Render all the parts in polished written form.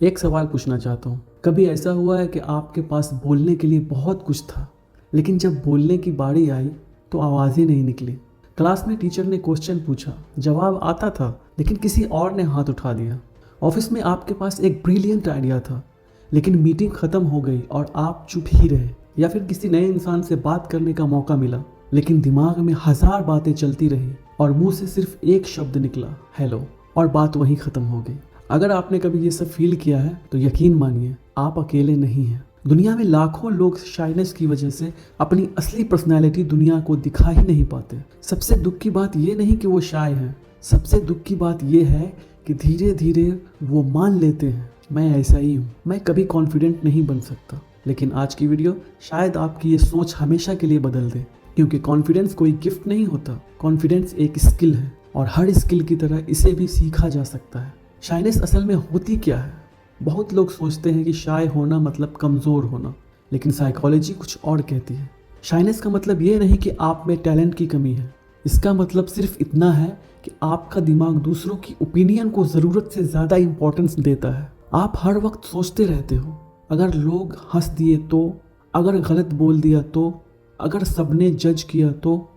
एक सवाल पूछना चाहता हूँ, कभी ऐसा हुआ है कि आपके पास बोलने के लिए बहुत कुछ था, लेकिन जब बोलने की बारी आई तो आवाज़ ही नहीं निकली? क्लास में टीचर ने क्वेश्चन पूछा, जवाब आता था, लेकिन किसी और ने हाथ उठा दिया। ऑफिस में आपके पास एक ब्रिलियंट आइडिया था, लेकिन मीटिंग ख़त्म हो गई और आप चुप ही रहे। या फिर किसी नए इंसान से बात करने का मौका मिला, लेकिन दिमाग में हज़ार बातें चलती रही और मुंह से सिर्फ एक शब्द निकला, हेलो, और बात वहीं ख़त्म हो गई। अगर आपने कभी ये सब फील किया है तो यकीन मानिए, आप अकेले नहीं हैं। दुनिया में लाखों लोग शाइनेस की वजह से अपनी असली पर्सनैलिटी दुनिया को दिखा ही नहीं पाते। सबसे दुख की बात ये नहीं कि वो शाय हैं, सबसे दुख की बात ये है कि धीरे धीरे वो मान लेते हैं, मैं ऐसा ही हूँ, मैं कभी कॉन्फिडेंट नहीं बन सकता। लेकिन आज की वीडियो शायद आपकी ये सोच हमेशा के लिए बदल दे, क्योंकि कॉन्फिडेंस कोई गिफ्ट नहीं होता। कॉन्फिडेंस एक स्किल है और हर स्किल की तरह इसे भी सीखा जा सकता है। शाइनेस असल में होती क्या है? बहुत लोग सोचते हैं कि शाय होना मतलब कमज़ोर होना, लेकिन साइकोलॉजी कुछ और कहती है। शाइनेस का मतलब ये नहीं कि आप में टैलेंट की कमी है, इसका मतलब सिर्फ इतना है कि आपका दिमाग दूसरों की ओपिनियन को ज़रूरत से ज़्यादा इम्पोर्टेंस देता है। आप हर वक्त सोचते रहते हो, अगर लोग हंस दिए तो, अगर गलत बोल दिया तो, अगर सबने जज किया तो,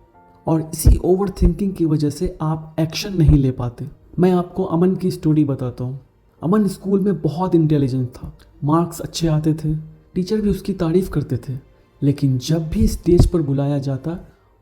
और इसी ओवर थिंकिंग की वजह से आप एक्शन नहीं ले पाते। मैं आपको अमन की स्टोरी बताता हूँ। अमन स्कूल में बहुत इंटेलिजेंट था, मार्क्स अच्छे आते थे, टीचर भी उसकी तारीफ़ करते थे, लेकिन जब भी स्टेज पर बुलाया जाता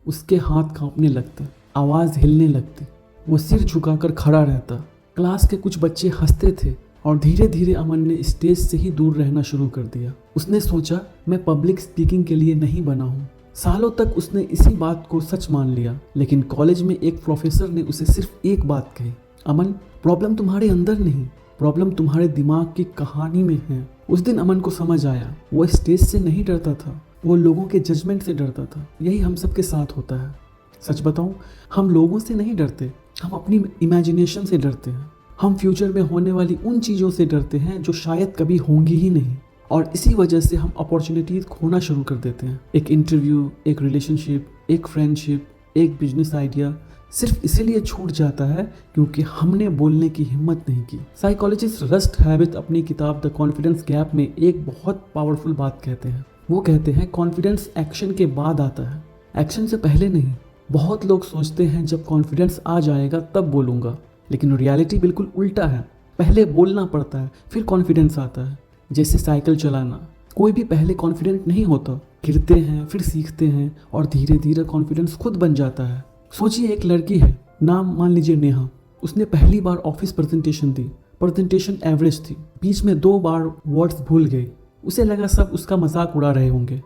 उसके हाथ कांपने लगते, आवाज़ हिलने लगती, वो सिर झुकाकर खड़ा रहता। क्लास के कुछ बच्चे हंसते थे और धीरे धीरे अमन ने स्टेज से ही दूर रहना शुरू कर दिया। उसने सोचा, मैं पब्लिक स्पीकिंग के लिए नहीं बना हूँ। सालों तक उसने इसी बात को सच मान लिया, लेकिन कॉलेज में एक प्रोफेसर ने उसे सिर्फ एक बात कही, अमन, प्रॉब्लम तुम्हारे अंदर नहीं, प्रॉब्लम तुम्हारे दिमाग की कहानी में है। उस दिन अमन को समझ आया, वो स्टेज से नहीं डरता था, वो लोगों के जजमेंट से डरता था। यही हम सबके साथ होता है। सच बताऊं, हम लोगों से नहीं डरते, हम अपनी इमेजिनेशन से डरते हैं। हम फ्यूचर में होने वाली उन चीज़ों से डरते हैं जो शायद कभी होंगी ही नहीं, और इसी वजह से हम अपॉर्चुनिटीज़ खोना शुरू कर देते हैं। एक इंटरव्यू, एक रिलेशनशिप, एक फ्रेंडशिप, एक बिजनेस आइडिया सिर्फ इसीलिए छूट जाता है क्योंकि हमने बोलने की हिम्मत नहीं की। साइकोलॉजिस्ट रस्ट हैबिट अपनी किताब द कॉन्फिडेंस गैप में एक बहुत पावरफुल बात कहते हैं। वो कहते हैं, कॉन्फिडेंस एक्शन के बाद आता है, एक्शन से पहले नहीं। बहुत लोग सोचते हैं जब कॉन्फिडेंस आ जाएगा तब बोलूँगा, लेकिन रियलिटी बिल्कुल उल्टा है। पहले बोलना पड़ता है, फिर कॉन्फिडेंस आता है। जैसे साइकिल चलाना, कोई भी पहले कॉन्फिडेंट नहीं होता, गिरते हैं, फिर सीखते हैं और धीरे धीरे कॉन्फिडेंस खुद बन जाता है। सोचिए, एक लड़की है, नाम मान लीजिए नेहा। उसने पहली बार ऑफिस प्रेजेंटेशन दी, प्रेजेंटेशन एवरेज थी, बीच में 2 बार वर्ड्स भूल गई। उसे लगा सब उसका मजाक उड़ा रहे होंगे,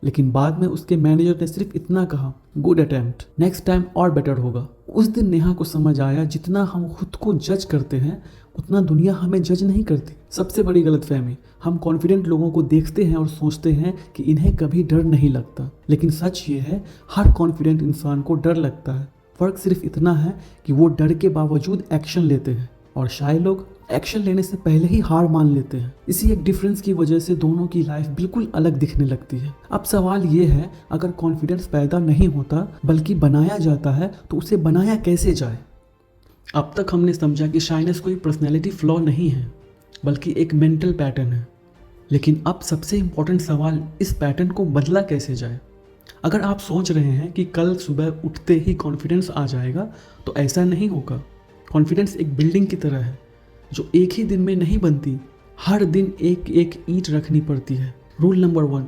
लेकिन बाद में उसके मैनेजर ने सिर्फ इतना कहा, गुड अटेम्प्ट, नेक्स्ट टाइम और बेटर होगा। उस दिन नेहा को समझ आया, जितना हम खुद को जज करते हैं उतना दुनिया हमें जज नहीं करती। सबसे बड़ी गलतफहमी, हम कॉन्फिडेंट लोगों को देखते हैं और सोचते हैं कि इन्हें कभी डर नहीं लगता, लेकिन सच ये है, हर कॉन्फिडेंट इंसान को डर लगता है। फ़र्क सिर्फ इतना है कि वो डर के बावजूद एक्शन लेते हैं, और शायद लोग एक्शन लेने से पहले ही हार मान लेते हैं। इसी एक डिफरेंस की वजह से दोनों की लाइफ बिल्कुल अलग दिखने लगती है। अब सवाल ये है, अगर कॉन्फिडेंस पैदा नहीं होता बल्कि बनाया जाता है तो उसे बनाया कैसे जाए? अब तक हमने समझा कि शाइनेस कोई पर्सनैलिटी फ्लॉ नहीं है, बल्कि एक मेंटल पैटर्न है। लेकिन अब सबसे इम्पोर्टेंट सवाल, इस पैटर्न को बदला कैसे जाए? अगर आप सोच रहे हैं कि कल सुबह उठते ही कॉन्फिडेंस आ जाएगा, तो ऐसा नहीं होगा। कॉन्फिडेंस एक बिल्डिंग की तरह है जो एक ही दिन में नहीं बनती, हर दिन एक एक ईंट रखनी पड़ती है। रूल नंबर 1,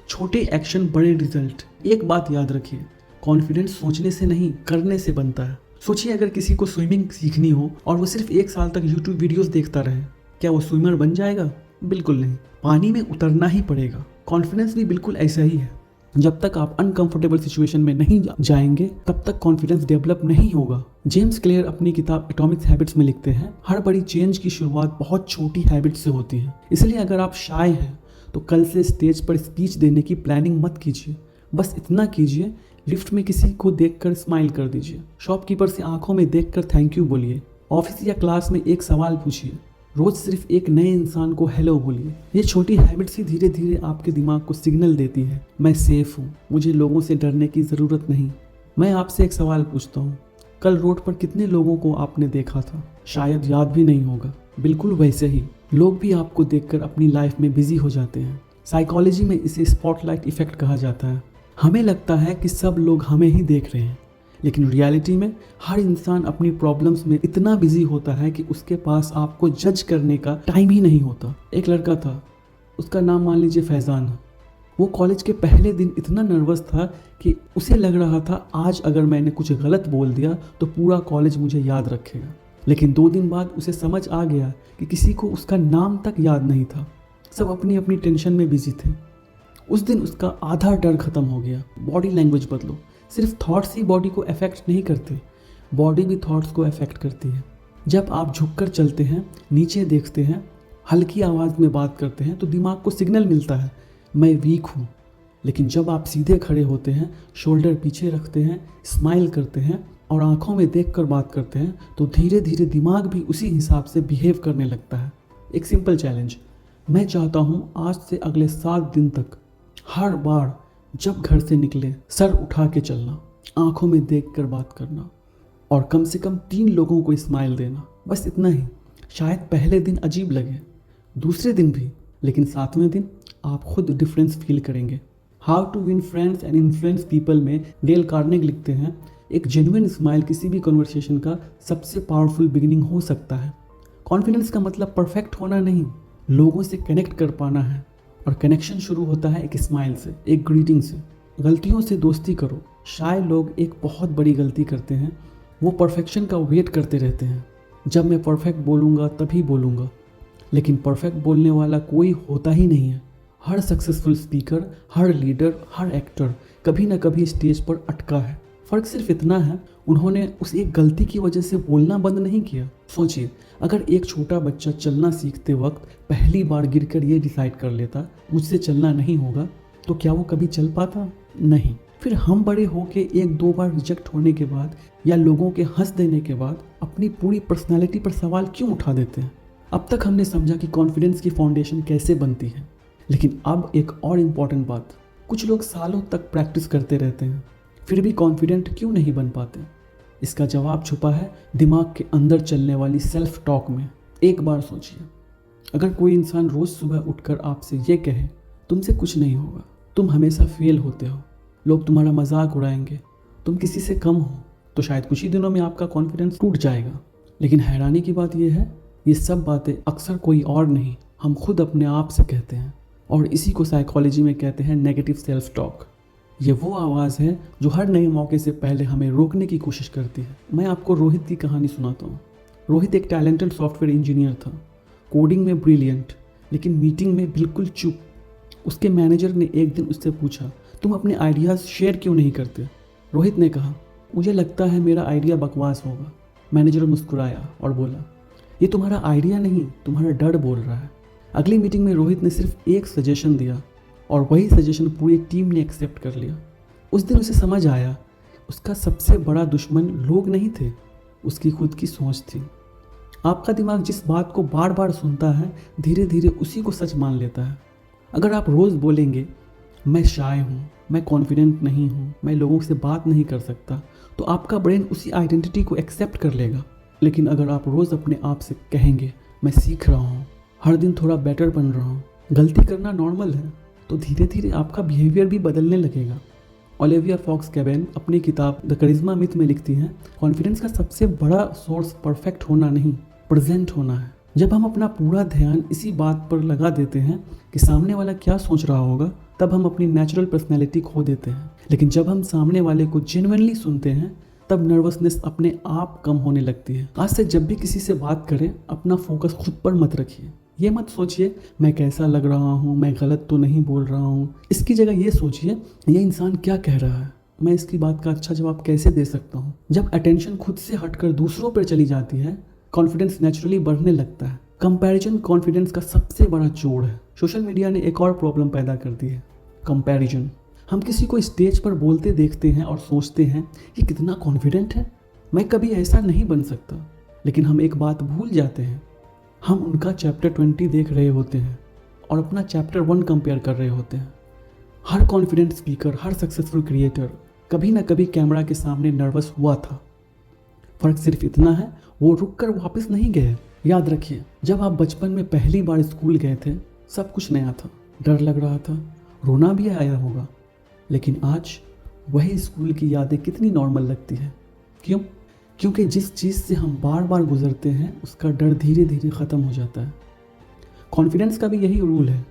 छोटे एक्शन बड़े रिजल्ट। एक बात याद रखिए, कॉन्फिडेंस सोचने से नहीं, करने से बनता है। सोचिए, अगर किसी को स्विमिंग सीखनी हो और वो सिर्फ 1 साल तक यूट्यूब वीडियोस देखता रहे, क्या वो स्विमर बन जाएगा? बिल्कुल नहीं, पानी में उतरना ही पड़ेगा। कॉन्फिडेंस भी बिल्कुल ऐसा ही है। जब तक आप अनकंफर्टेबल सिचुएशन में नहीं जाएंगे तब तक कॉन्फिडेंस डेवलप नहीं होगा। जेम्स क्लियर अपनी किताब एटॉमिक हैबिट्स में लिखते हैं, हर बड़ी चेंज की शुरुआत बहुत छोटी हैबिट से होती है। इसलिए अगर आप शाय हैं तो कल से स्टेज पर स्पीच देने की प्लानिंग मत कीजिए। बस इतना कीजिए, लिफ्ट में किसी को देखकर स्माइल कर दीजिए, शॉपकीपर से आंखों में देखकर थैंक यू बोलिए, ऑफिस या क्लास में एक सवाल पूछिए, रोज सिर्फ एक नए इंसान को हेलो बोलिए। ये छोटी हैबिट्स ही धीरे धीरे आपके दिमाग को सिग्नल देती है, मैं सेफ हूँ, मुझे लोगों से डरने की ज़रूरत नहीं। मैं आपसे एक सवाल पूछता हूँ, कल रोड पर कितने लोगों को आपने देखा था? शायद याद भी नहीं होगा, बिल्कुल वैसे ही लोग भी आपको देखकर अपनी लाइफ में बिजी हो जाते हैं। साइकोलॉजी में इसे स्पॉटलाइट इफेक्ट कहा जाता है। हमें लगता है कि सब लोग हमें ही देख रहे हैं, लेकिन रियलिटी में हर इंसान अपनी प्रॉब्लम्स में इतना बिजी होता है कि उसके पास आपको जज करने का टाइम ही नहीं होता। एक लड़का था, उसका नाम मान लीजिए फैज़ान है। वो कॉलेज के पहले दिन इतना नर्वस था कि उसे लग रहा था आज अगर मैंने कुछ गलत बोल दिया तो पूरा कॉलेज मुझे याद रखेगा। लेकिन 2 दिन बाद उसे समझ आ गया कि किसी को उसका नाम तक याद नहीं था, सब अपनी अपनी टेंशन में बिजी थे। उस दिन उसका आधा डर खत्म हो गया। बॉडी लैंग्वेज बदलो। सिर्फ थॉट्स ही बॉडी को अफेक्ट नहीं करते, बॉडी भी थॉट्स को अफेक्ट करती है। जब आप झुककर चलते हैं, नीचे देखते हैं, हल्की आवाज़ में बात करते हैं तो दिमाग को सिग्नल मिलता है मैं वीक हूँ। लेकिन जब आप सीधे खड़े होते हैं, शोल्डर पीछे रखते हैं, स्माइल करते हैं और आंखों में देखकर बात करते हैं तो धीरे धीरे दिमाग भी उसी हिसाब से बिहेव करने लगता है। एक सिंपल चैलेंज, मैं चाहता हूँ आज से अगले 7 दिन तक हर बार जब घर से निकले सर उठा के चलना, आंखों में देखकर बात करना और कम से कम 3 लोगों को स्माइल देना। बस इतना ही। शायद पहले दिन अजीब लगे, दूसरे दिन भी, लेकिन 7वें दिन आप खुद डिफरेंस फील करेंगे। How to win friends and influence people में डेल कार्नेगी लिखते हैं, एक जेन्युइन स्माइल किसी भी कन्वर्सेशन का सबसे पावरफुल बिगिनिंग हो सकता है। कॉन्फिडेंस का मतलब परफेक्ट होना नहीं, लोगों से कनेक्ट कर पाना है। और कनेक्शन शुरू होता है एक स्माइल से, एक ग्रीटिंग से। गलतियों से दोस्ती करो। शाय लोग एक बहुत बड़ी गलती करते हैं, वो परफेक्शन का वेट करते रहते हैं। जब मैं परफेक्ट बोलूँगा तभी बोलूँगा, लेकिन परफेक्ट बोलने वाला कोई होता ही नहीं है। हर सक्सेसफुल स्पीकर, हर लीडर, हर एक्टर कभी ना कभी स्टेज पर अटका है। फ़र्क सिर्फ इतना है, उन्होंने उस एक गलती की वजह से बोलना बंद नहीं किया। सोचिए, अगर एक छोटा बच्चा चलना सीखते वक्त पहली बार गिरकर ये डिसाइड कर लेता मुझसे चलना नहीं होगा, तो क्या वो कभी चल पाता? नहीं। फिर हम बड़े होके 1-2 बार रिजेक्ट होने के बाद या लोगों के हंस देने के बाद अपनी पूरी पर्सनालिटी पर सवाल क्यों उठा देते हैं? अब तक हमने समझा कि कॉन्फिडेंस की फाउंडेशन कैसे बनती है, लेकिन अब एक और इम्पॉर्टेंट बात, कुछ लोग सालों तक प्रैक्टिस करते रहते हैं फिर भी कॉन्फिडेंट क्यों नहीं बन पाते? इसका जवाब छुपा है दिमाग के अंदर चलने वाली सेल्फ टॉक में। एक बार सोचिए, अगर कोई इंसान रोज़ सुबह उठकर आपसे ये कहे तुमसे कुछ नहीं होगा, तुम हमेशा फेल होते हो, लोग तुम्हारा मजाक उड़ाएंगे, तुम किसी से कम हो, तो शायद कुछ ही दिनों में आपका कॉन्फिडेंस टूट जाएगा। लेकिन हैरानी की बात यह है, ये सब बातें अक्सर कोई और नहीं, हम खुद अपने आप से कहते हैं। और इसी को साइकोलॉजी में कहते हैं नेगेटिव सेल्फ टॉक। ये वो आवाज़ है जो हर नए मौके से पहले हमें रोकने की कोशिश करती है। मैं आपको रोहित की कहानी सुनाता हूँ। रोहित एक टैलेंटेड सॉफ्टवेयर इंजीनियर था, कोडिंग में ब्रिलियंट, लेकिन मीटिंग में बिल्कुल चुप। उसके मैनेजर ने एक दिन उससे पूछा, तुम अपने आइडियाज़ शेयर क्यों नहीं करते? रोहित ने कहा, मुझे लगता है मेरा आइडिया बकवास होगा। मैनेजर मुस्कुराया और बोला, ये तुम्हारा आइडिया नहीं, तुम्हारा डर बोल रहा है। अगली मीटिंग में रोहित ने सिर्फ एक सजेशन दिया और वही सजेशन पूरी टीम ने एक्सेप्ट कर लिया। उस दिन उसे समझ आया, उसका सबसे बड़ा दुश्मन लोग नहीं थे, उसकी खुद की सोच थी। आपका दिमाग जिस बात को बार बार सुनता है, धीरे धीरे उसी को सच मान लेता है। अगर आप रोज़ बोलेंगे मैं शाय हूँ, मैं कॉन्फिडेंट नहीं हूँ, मैं लोगों से बात नहीं कर सकता, तो आपका ब्रेन उसी आइडेंटिटी को एक्सेप्ट कर लेगा। लेकिन अगर आप रोज़ अपने आप से कहेंगे मैं सीख रहा हूँ, हर दिन थोड़ा बेटर बन रहा हूँ, गलती करना नॉर्मल है, तो धीरे धीरे आपका बिहेवियर भी बदलने लगेगा। ओलिविया फॉक्स कैबन अपनी किताब द करिश्मा मिथ में लिखती हैं, कॉन्फिडेंस का सबसे बड़ा सोर्स परफेक्ट होना नहीं, प्रेजेंट होना है। जब हम अपना पूरा ध्यान इसी बात पर लगा देते हैं कि सामने वाला क्या सोच रहा होगा, तब हम अपनी नेचुरल पर्सनैलिटी खो देते हैं। लेकिन जब हम सामने वाले को जेन्युइनली सुनते हैं, तब नर्वसनेस अपने आप कम होने लगती है। आज से जब भी किसी से बात करें, अपना फोकस खुद पर मत रखिए। ये मत सोचिए मैं कैसा लग रहा हूँ, मैं गलत तो नहीं बोल रहा हूँ। इसकी जगह ये सोचिए ये इंसान क्या कह रहा है, मैं इसकी बात का अच्छा जवाब कैसे दे सकता हूँ। जब अटेंशन खुद से हटकर दूसरों पर चली जाती है, कॉन्फिडेंस नेचुरली बढ़ने लगता है। कंपैरिजन कॉन्फिडेंस का सबसे बड़ा जोड़ है। सोशल मीडिया ने एक और प्रॉब्लम पैदा कर दी है, कंपैरिजन। हम किसी को स्टेज पर बोलते देखते हैं और सोचते हैं ये कितना कॉन्फिडेंट है, मैं कभी ऐसा नहीं बन सकता। लेकिन हम एक बात भूल जाते हैं, हम उनका चैप्टर 20 देख रहे होते हैं और अपना चैप्टर 1 कंपेयर कर रहे होते हैं। हर कॉन्फिडेंट स्पीकर, हर सक्सेसफुल क्रिएटर कभी ना कभी कैमरा के सामने नर्वस हुआ था। फ़र्क सिर्फ इतना है, वो रुक कर वापस नहीं गए, याद रखिए, जब आप बचपन में पहली बार स्कूल गए थे, सब कुछ नया था, डर लग रहा था, रोना भी आया होगा, लेकिन आज वही स्कूल की यादें कितनी नॉर्मल लगती है। क्यों? क्योंकि जिस चीज़ से हम बार बार गुजरते हैं उसका डर धीरे धीरे ख़त्म हो जाता है। कॉन्फिडेंस का भी यही रूल है,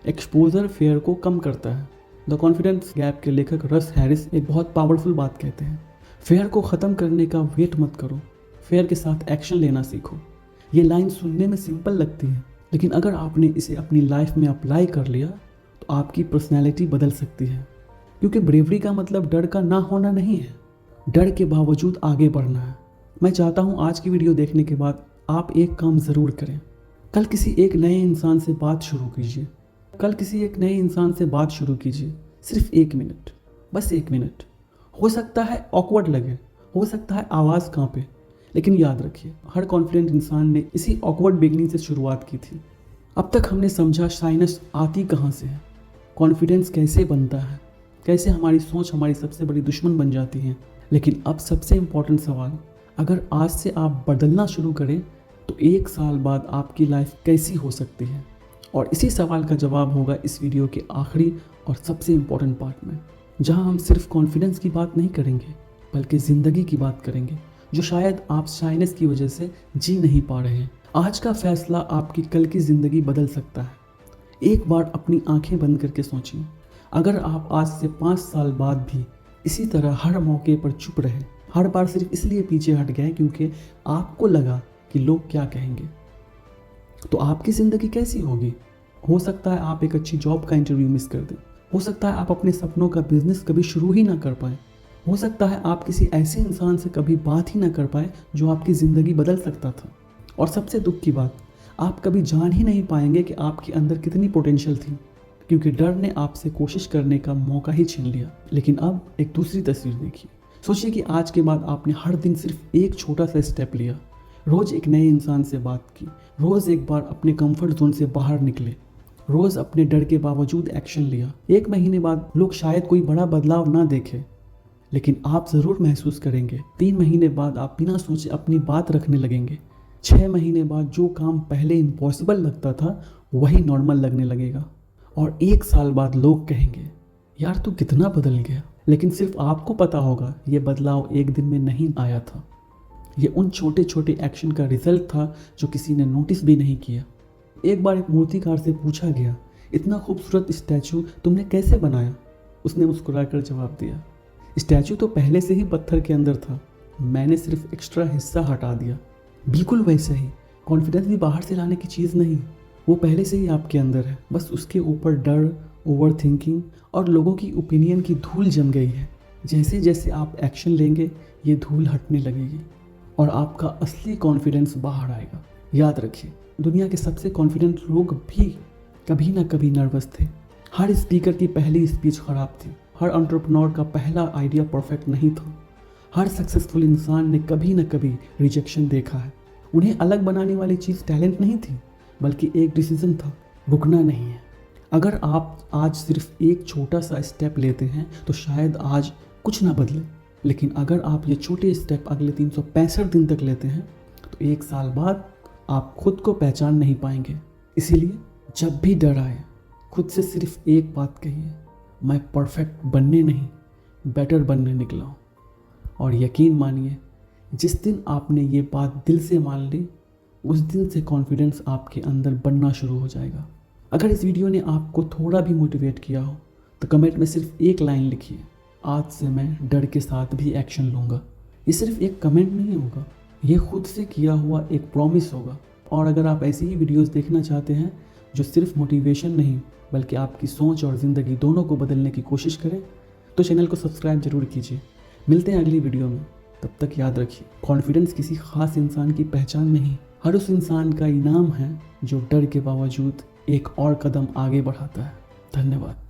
एक्सपोजर फेयर को कम करता है। द कॉन्फिडेंस गैप के लेखक रस हैरिस एक बहुत पावरफुल बात कहते हैं, फेयर को ख़त्म करने का वेट मत करो, फेयर के साथ एक्शन लेना सीखो। ये लाइन सुनने में सिंपल लगती है, लेकिन अगर आपने इसे अपनी लाइफ में अप्लाई कर लिया तो आपकी पर्सनैलिटी बदल सकती है। क्योंकि ब्रेवरी का मतलब डर का ना होना नहीं है, डर के बावजूद आगे बढ़ना है। मैं चाहता हूँ आज की वीडियो देखने के बाद आप एक काम ज़रूर करें। कल किसी एक नए इंसान से बात शुरू कीजिए। सिर्फ 1 मिनट, बस 1 मिनट। हो सकता है ऑकवर्ड लगे, हो सकता है आवाज़ कांपे, लेकिन याद रखिए, हर कॉन्फिडेंट इंसान ने इसी ऑकवर्ड बिगनिंग से शुरुआत की थी। अब तक हमने समझा शाइनेस आती कहाँ से है, कॉन्फिडेंस कैसे बनता है, कैसे हमारी सोच हमारी सबसे बड़ी दुश्मन बन जाती है। लेकिन अब सबसे इम्पॉर्टेंट सवाल, अगर आज से आप बदलना शुरू करें तो 1 साल बाद आपकी लाइफ कैसी हो सकती है? और इसी सवाल का जवाब होगा इस वीडियो के आखिरी और सबसे इम्पॉर्टेंट पार्ट में, जहां हम सिर्फ कॉन्फिडेंस की बात नहीं करेंगे बल्कि ज़िंदगी की बात करेंगे, जो शायद आप शाइनेस की वजह से जी नहीं पा रहे हैं। आज का फैसला आपकी कल की ज़िंदगी बदल सकता है। एक बार अपनी आंखें बंद करके सोचिए, अगर आप आज से 5 साल बाद भी इसी तरह हर मौके पर चुप रहे, हर बार सिर्फ इसलिए पीछे हट गए क्योंकि आपको लगा कि लोग क्या कहेंगे, तो आपकी ज़िंदगी कैसी होगी? हो सकता है आप एक अच्छी जॉब का इंटरव्यू मिस कर दें, हो सकता है आप अपने सपनों का बिजनेस कभी शुरू ही ना कर पाए, हो सकता है आप किसी ऐसे इंसान से कभी बात ही ना कर पाए जो आपकी ज़िंदगी बदल सकता था। और सबसे दुख की बात, आप कभी जान ही नहीं पाएंगे कि आपके अंदर कितनी पोटेंशियल थी, क्योंकि डर ने आपसे कोशिश करने का मौका ही छीन लिया। लेकिन अब एक दूसरी तस्वीर देखिए। सोचिए कि आज के बाद आपने हर दिन सिर्फ एक छोटा सा स्टेप लिया, रोज़ एक नए इंसान से बात की, रोज़ एक बार अपने कंफर्ट जोन से बाहर निकले, रोज़ अपने डर के बावजूद एक्शन लिया। 1 महीने बाद लोग शायद कोई बड़ा बदलाव ना देखें, लेकिन आप ज़रूर महसूस करेंगे। 3 महीने बाद आप बिना सोचे अपनी बात रखने लगेंगे। 6 महीने बाद जो काम पहले इम्पॉसिबल लगता था वही नॉर्मल लगने लगेगा। और 1 साल बाद लोग कहेंगे, यार तू कितना बदल गया। लेकिन सिर्फ आपको पता होगा ये बदलाव एक दिन में नहीं आया था, ये उन छोटे छोटे एक्शन का रिजल्ट था जो किसी ने नोटिस भी नहीं किया। एक बार एक मूर्तिकार से पूछा गया, इतना खूबसूरत स्टैचू तुमने कैसे बनाया? उसने मुस्कुराकर जवाब दिया, स्टैचू तो पहले से ही पत्थर के अंदर था, मैंने सिर्फ एक्स्ट्रा हिस्सा हटा दिया। बिल्कुल वैसे ही कॉन्फिडेंस भी बाहर से लाने की चीज़ नहीं, वो पहले से ही आपके अंदर है, बस उसके ऊपर डर, ओवर थिंकिंग और लोगों की ओपिनियन की धूल जम गई है। जैसे जैसे आप एक्शन लेंगे ये धूल हटने लगेगी और आपका असली कॉन्फिडेंस बाहर आएगा। याद रखिए, दुनिया के सबसे कॉन्फिडेंट लोग भी कभी ना कभी नर्वस थे। हर स्पीकर की पहली स्पीच खराब थी, हर एंटरप्रेन्योर का पहला आइडिया परफेक्ट नहीं था, हर सक्सेसफुल इंसान ने कभी ना कभी रिजेक्शन देखा है। उन्हें अलग बनाने वाली चीज़ टैलेंट नहीं थी, बल्कि एक डिसीजन था, रुकना नहीं है। अगर आप आज सिर्फ एक छोटा सा स्टेप लेते हैं तो शायद आज कुछ ना बदले, लेकिन अगर आप ये छोटे स्टेप अगले 365 दिन तक लेते हैं तो 1 साल बाद आप खुद को पहचान नहीं पाएंगे। इसीलिए जब भी डर आए खुद से सिर्फ एक बात कहिए, मैं परफेक्ट बनने नहीं बेटर बनने निकला हूँ। और यकीन मानिए, जिस दिन आपने ये बात दिल से मान ली उस दिन से कॉन्फिडेंस आपके अंदर बनना शुरू हो जाएगा। अगर इस वीडियो ने आपको थोड़ा भी मोटिवेट किया हो तो कमेंट में सिर्फ एक लाइन लिखिए, आज से मैं डर के साथ भी एक्शन लूँगा। ये सिर्फ एक कमेंट नहीं होगा, ये खुद से किया हुआ एक प्रॉमिस होगा। और अगर आप ऐसी ही वीडियोस देखना चाहते हैं जो सिर्फ मोटिवेशन नहीं बल्कि आपकी सोच और ज़िंदगी दोनों को बदलने की कोशिश करें, तो चैनल को सब्सक्राइब जरूर कीजिए। मिलते हैं अगली वीडियो में, तब तक याद रखिए, कॉन्फिडेंस किसी खास इंसान की पहचान नहीं, हर उस इंसान का इनाम है जो डर के बावजूद एक और कदम आगे बढ़ाता है। धन्यवाद।